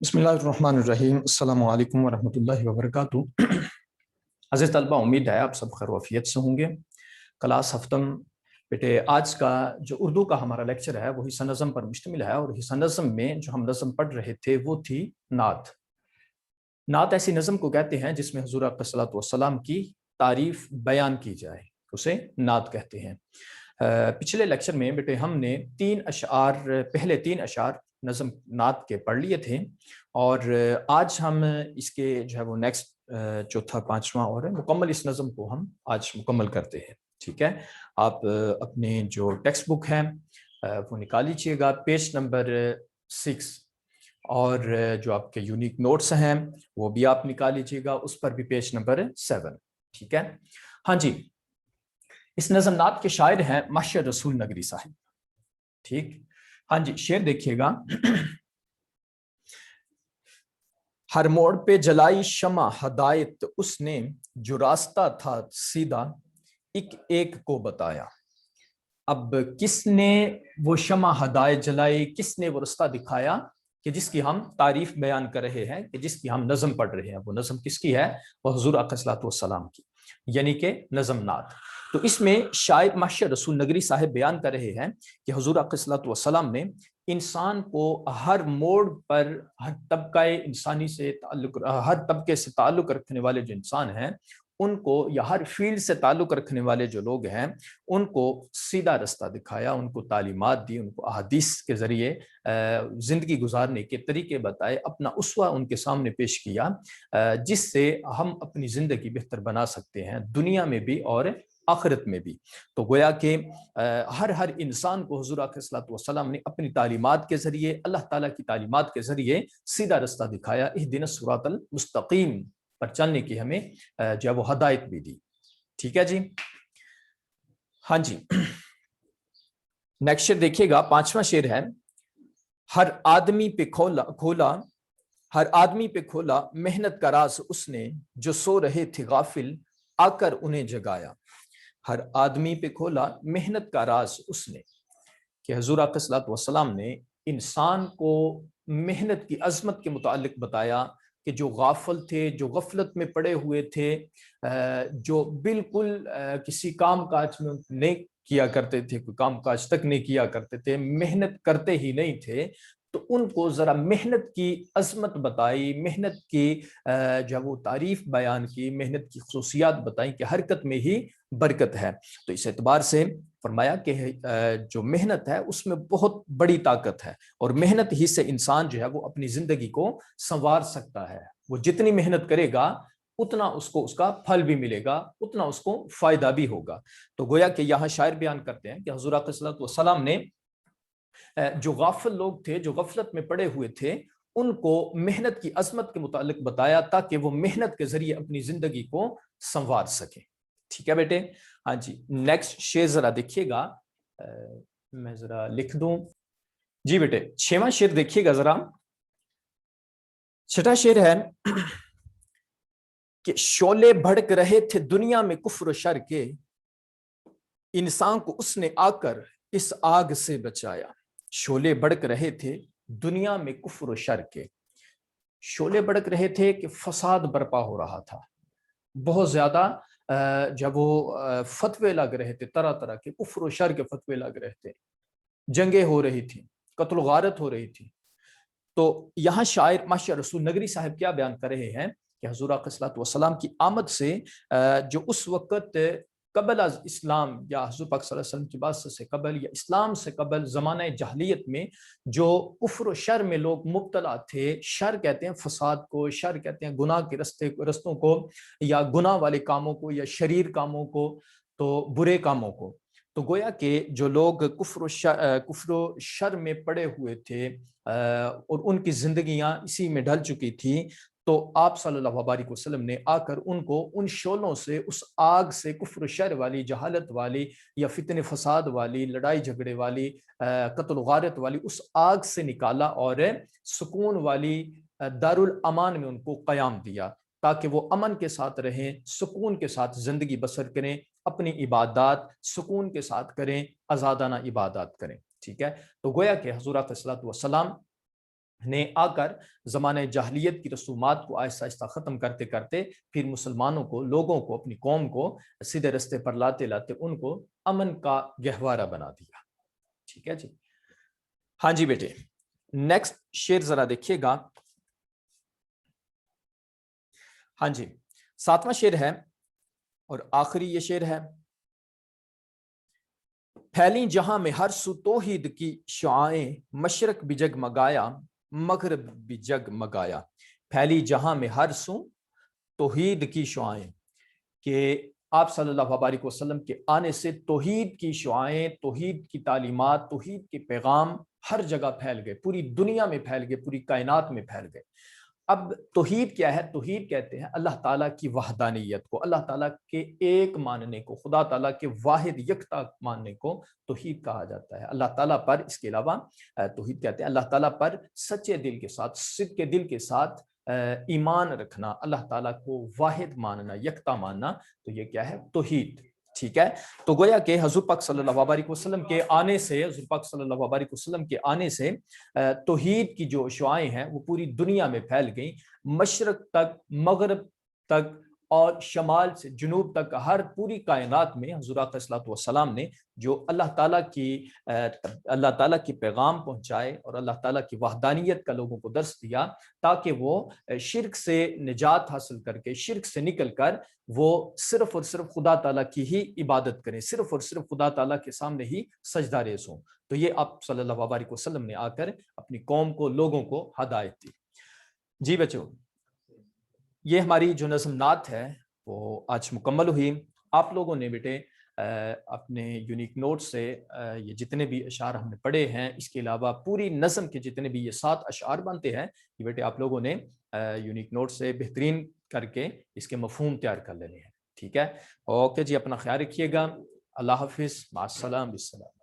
बिस्मिल्लाहिर्रहमानिर्रहीम। अस्सलामु अलैकुम वरहमतुल्लाहि वबरकातुहू। अज़ीज़ तलबा, उम्मीद है आप सब खैर वफ़ियत से होंगे। क्लास हफ्तम बेटे, आज का जो उर्दू का हमारा लेक्चर है वो हिस्सा नज़म पर मुश्तमिल है, और हिस्सा नज़म में जो हम नज़म पढ़ रहे थे वो थी नात। नात ऐसी नज़म को कहते हैं जिसमें हुज़ूर अलैहिस्सलातु वस्सलाम की तारीफ़ बयान की जाए, उसे नात कहते हैं। पिछले लेक्चर में बेटे हमने पहले तीन अशार नज़म नात के पढ़ लिए थे, और आज हम इसके जो है वो नेक्स्ट चौथा पांचवा और है मुकम्मल इस नज़म को हम आज मुकम्मल करते हैं। ठीक है, आप अपने जो टेक्स्ट बुक है वो निकाल लीजिएगा, पेज नंबर 6, और जो आपके यूनिक नोट्स हैं वो भी आप निकाल लीजिएगा, उस पर भी पेज नंबर 7। ठीक है, हाँ जी। इस नज़म नात के शायर हैं माशर रसूल नगरी साहिब। ठीक, हाँ जी, शेर देखिएगा। हर मोड़ पे जलाई शमा हदायत उसने, जो रास्ता था सीधा एक एक को बताया। अब किसने वो शमा हदायत जलाई, किसने वो रास्ता दिखाया कि जिसकी हम तारीफ बयान कर रहे हैं, कि जिसकी हम नज़म पढ़ रहे हैं। वो नज़म किसकी है? वो हुज़ूर अलैहिस्सलातु वस्सलाम की, यानी कि नज़म नात। तो इसमें शायर माशर रसूल नगरी साहिब बयान कर रहे हैं कि हुज़ूर अलैहिस्सलातु वस्सलाम ने इंसान को हर मोड़ पर, हर तबके इंसानी से ताल्लुक, हर तबके से ताल्लुक रखने वाले जो इंसान हैं उनको, या हर फील्ड से ताल्लुक रखने वाले जो लोग हैं उनको सीधा रास्ता दिखाया, उनको तालीमात दी, उनको अहादीस के ज़रिए ज़िंदगी गुजारने के तरीके बताए, अपना उसवा उनके सामने पेश किया, जिससे हम अपनी ज़िंदगी बेहतर बना सकते हैं, दुनिया में भी और आखिरत में भी। तो गोया कि हर इंसान को हुज़ूर अलैहिस्सलातु वस्सलाम ने अपनी तालीमात के ज़रिए, अल्लाह ताला की तालीमात के ज़रिए सीधा रास्ता दिखाया, इहदिनस सिरातल मुस्तकीम पर चलने की हमें जो है वो हदायत भी दी। ठीक है जी, हाँ जी। नेक्स्ट शेर देखिएगा, पांचवा शेर है। हर आदमी पे खोला हर आदमी पे खोला मेहनत का राज उसने, जो सो रहे थे गाफिल आकर उन्हें जगाया। हर आदमी पे खोला मेहनत का राज उसने, कि हुज़ूर अलैहिस्सलातु वस्सलाम ने इंसान को मेहनत की अजमत के मुतालिक बताया, कि जो गाफिल थे, जो गफलत में पड़े हुए थे, जो बिल्कुल किसी काम काज में नहीं किया करते थे, कोई काम काज तक नहीं किया करते थे, मेहनत करते ही नहीं थे, तो उनको ज़रा मेहनत की अजमत बताई, मेहनत की जब वो तारीफ बयान की, मेहनत की खसूसियात बताई कि हरकत में ही बरकत है। तो इस एतबार से फरमाया कि जो मेहनत है उसमें बहुत बड़ी ताकत है, और मेहनत ही से इंसान जो है वो अपनी ज़िंदगी को संवार सकता है। वो जितनी मेहनत करेगा उतना उसको उसका फल भी मिलेगा, उतना उसको फायदा भी होगा। तो गोया कि यहाँ शायर बयान करते हैं कि हुज़ूर अलैहिस्सलातु वस्सलाम ने जो गाफिल लोग थे, जो गफलत में पड़े हुए थे, उनको मेहनत की अजमत के मुतालिक बताया, ताकि वो मेहनत के जरिए अपनी जिंदगी को संवार सके। ठीक है बेटे, हाँ जी। नेक्स्ट शेर जरा देखिएगा, मैं जरा लिख दूं जी बेटे। छठवां शेर देखिएगा जरा। छठा शेर है कि शोले भड़क रहे थे दुनिया में कुफ्र शर के, इंसान को उसने आकर इस आग से बचाया। शोले भड़क रहे थे दुनिया में कुफ्र शर के, शोले भड़क रहे थे कि फसाद बर्पा हो रहा था बहुत ज्यादा। जब वो फतवे लग रहे थे, तरह तरह के कुफ्र शर के फतवे लग रहे थे, जंगें हो रही थी, कत्ल गारत हो रही थी। तो यहाँ शायर माशर रसूल नगरी साहब क्या बयान कर रहे हैं कि हुज़ूर अलैहिस्सलातु वस्सलाम की आमद से जो उस वक़्त कबल अज इस्लाम, या हुज़ूर पाक सल्लल्लाहु अलैहि वसल्लम की बात से कबल, या इस्लाम से कबल ज़माना जahलियत में जो कुफ्र शर में लोग मुब्तला थे, शर कहते हैं फसाद को, शर कहते हैं गुनाह के रस्तों को, या गुनाह वाले कामों को, या शरीर कामों को, तो बुरे कामों को। तो गोया कि जो लोग कुफ्र शर में पड़े हुए थे और उनकी जिंदगियां इसी में ढल चुकी थी, तो आप सल्लल्लाहु अलैहि वसल्लम ने आकर उनको उन शोलों से, उस आग से, कुफ्र शर वाली, जहालत वाली, या फितने फसाद वाली, लड़ाई झगड़े वाली, कत्ल गारत वाली उस आग से निकाला, और सुकून वाली दारुल अमान में उनको क़याम दिया, ताकि वो अमन के साथ रहें, सुकून के साथ जिंदगी बसर करें, अपनी इबादत सुकून के साथ करें, आज़ादाना इबादत करें। ठीक है, तो गोया कि हुज़ूर अलैहिस्सलातु वस्सलाम نے آ کر زمانہ جاہلیت کی رسومات کو آہستہ آہستہ ختم کرتے کرتے پھر مسلمانوں کو، لوگوں کو، اپنی قوم کو سیدھے رستے پر لاتے لاتے ان کو امن کا گہوارہ بنا دیا. ٹھیک ہے جی. ہاں جی بیٹے، نیکسٹ شعر ذرا دیکھیے گا. ہاں جی، 7واں شعر ہے اور آخری یہ شعر ہے. پھیلی جہاں میں ہر سو توحید کی شعائیں، مشرق بھی جگمگایا مغرب بھی جگمگایا. پھیلی جہاں میں ہر سو توحید کی شعائیں، کہ آپ صلی اللہ علیہ وسلم کے آنے سے توحید کی شعائیں، توحید کی تعلیمات، توحید کے پیغام ہر جگہ پھیل گئے، پوری دنیا میں پھیل گئے، پوری کائنات میں پھیل گئے. اب توحید کیا ہے؟ توحید کہتے ہیں اللہ تعالیٰ کی وحدانیت کو، اللہ تعالیٰ کے ایک ماننے کو، خدا تعالیٰ کے واحد یکتا ماننے کو توحید کہا جاتا ہے. اللہ تعالیٰ پر، اس کے علاوہ توحید کہتے ہیں اللہ تعالیٰ پر سچے دل کے ساتھ، صدق کے دل کے ساتھ ایمان رکھنا، اللہ تعالیٰ کو واحد ماننا، یکتا ماننا، تو یہ کیا ہے؟ توحید. ٹھیک ہے. تو گویا کہ حضور پاک صلی اللہ علیہ وسلم کے آنے سے، حضور پاک صلی اللہ علیہ وسلم کے آنے سے توحید کی جو شعائیں ہیں وہ پوری دنیا میں پھیل گئیں، مشرق تک، مغرب تک، اور شمال سے جنوب تک، ہر پوری کائنات میں حضور آقا صلی اللہ علیہ وسلم نے جو اللہ تعالیٰ کی پیغام پہنچائے اور اللہ تعالیٰ کی وحدانیت کا لوگوں کو درس دیا، تاکہ وہ شرک سے نجات حاصل کر کے، شرک سے نکل کر وہ صرف اور صرف خدا تعالیٰ کی ہی عبادت کریں، صرف اور صرف خدا تعالیٰ کے سامنے ہی سجدہ ریز ہوں. تو یہ آپ صلی اللہ علیہ وسلم نے آ کر اپنی قوم کو، لوگوں کو ہدایت دی. جی بچوں، یہ ہماری جو نظم نعت ہے وہ آج مکمل ہوئی. آپ لوگوں نے بیٹے اپنے یونیک نوٹ سے یہ جتنے بھی اشعار ہم نے پڑھے ہیں، اس کے علاوہ پوری نظم کے جتنے بھی یہ 7 اشعار بنتے ہیں، یہ بیٹے آپ لوگوں نے یونیک نوٹ سے بہترین کر کے اس کے مفہوم تیار کر لینے ہیں. ٹھیک ہے. اوکے جی، اپنا خیال رکھیے گا. اللہ حافظ. مع السلام. بالسلام.